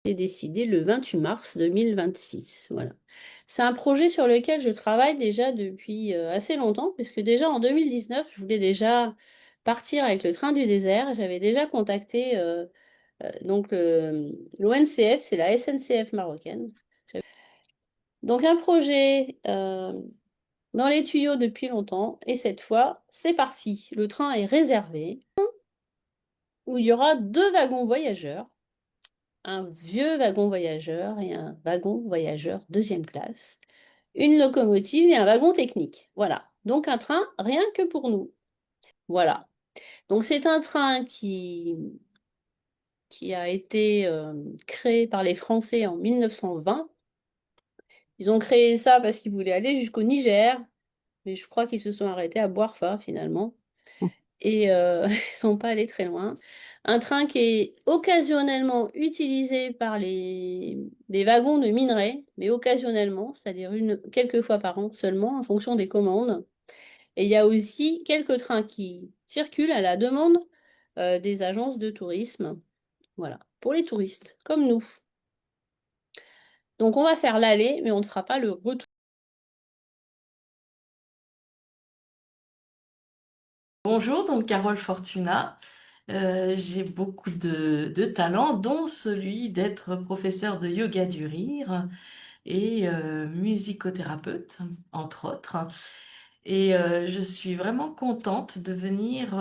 été décidé le 28 mars 2026. Voilà. C'est un projet sur lequel je travaille déjà depuis assez longtemps, puisque déjà en 2019, je voulais déjà partir avec le train du désert. J'avais déjà contacté donc l'ONCF, c'est la SNCF marocaine. Donc un projet dans les tuyaux depuis longtemps, et cette fois, c'est parti. Le train est réservé, où il y aura deux wagons voyageurs, un vieux wagon voyageur et un wagon voyageur deuxième classe, une locomotive et un wagon technique. Voilà. Donc un train rien que pour nous. Voilà. Donc c'est un train qui a été créé par les Français en 1920. Ils ont créé ça parce qu'ils voulaient aller jusqu'au Niger, mais je crois qu'ils se sont arrêtés à Boirfa finalement. Et ils sont pas allés très loin. Un train qui est occasionnellement utilisé par les wagons de minerai, mais occasionnellement, c'est-à-dire quelques fois par an seulement, en fonction des commandes. Et il y a aussi quelques trains qui circulent à la demande des agences de tourisme. Voilà, pour les touristes, comme nous. Donc on va faire l'aller, mais on ne fera pas le retour. Bonjour, donc Carole Fortuna. J'ai beaucoup de talents, dont celui d'être professeur de yoga du rire et musicothérapeute, entre autres. Et je suis vraiment contente de venir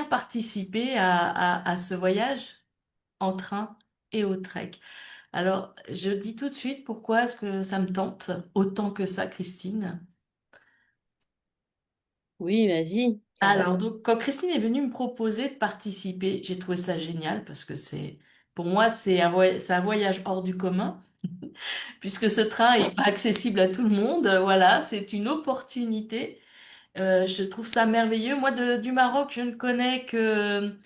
participer à ce voyage en train et au trek. Alors, je dis tout de suite pourquoi est-ce que ça me tente autant que ça, Christine. Oui, vas-y, Alors, Carole. donc, quand Christine est venue me proposer de participer, j'ai trouvé ça génial parce que pour moi, c'est un voyage hors du commun, puisque ce train est pas accessible à tout le monde. Voilà, c'est une opportunité. Je trouve ça merveilleux. Moi, du Maroc, je ne connais que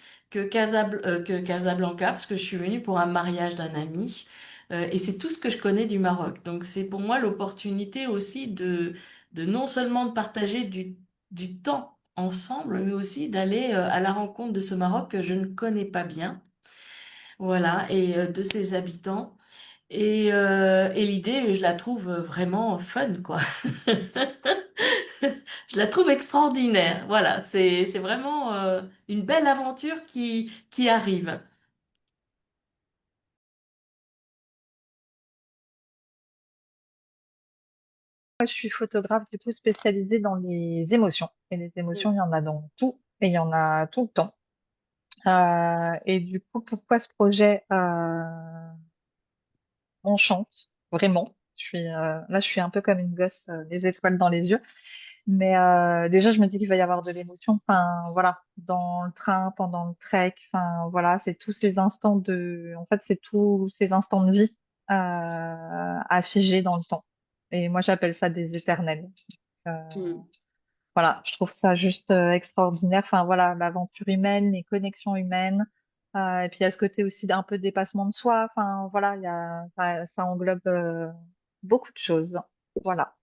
Casablanca, parce que je suis venue pour un mariage d'un ami. Et c'est tout ce que je connais du Maroc. Donc, c'est pour moi l'opportunité aussi de non seulement de partager du temps ensemble, mais aussi d'aller à la rencontre de ce Maroc que je ne connais pas bien. Voilà, et de ses habitants. Et l'idée, je la trouve vraiment fun, quoi. Je la trouve extraordinaire. Voilà, c'est vraiment une belle aventure qui arrive. Moi, je suis photographe du coup spécialisée dans les émotions. Et les Mm. émotions, il y en a dans tout et il y en a tout le temps. Et du coup, pourquoi ce projet m'enchante vraiment? Là, je suis un peu comme une gosse, les étoiles dans les yeux. Mais déjà, je me dis qu'il va y avoir de l'émotion. Enfin, voilà, dans le train, pendant le trek. Enfin, voilà, c'est tous ces instants en fait, c'est tous ces instants de vie à figer dans le temps. Et moi, j'appelle ça des éternels. Euh, Mm. Voilà, je trouve ça juste extraordinaire. Enfin voilà, l'aventure humaine, les connexions humaines, et puis il y a ce côté aussi d'un peu dépassement de soi. Enfin voilà, ça englobe beaucoup de choses. Voilà.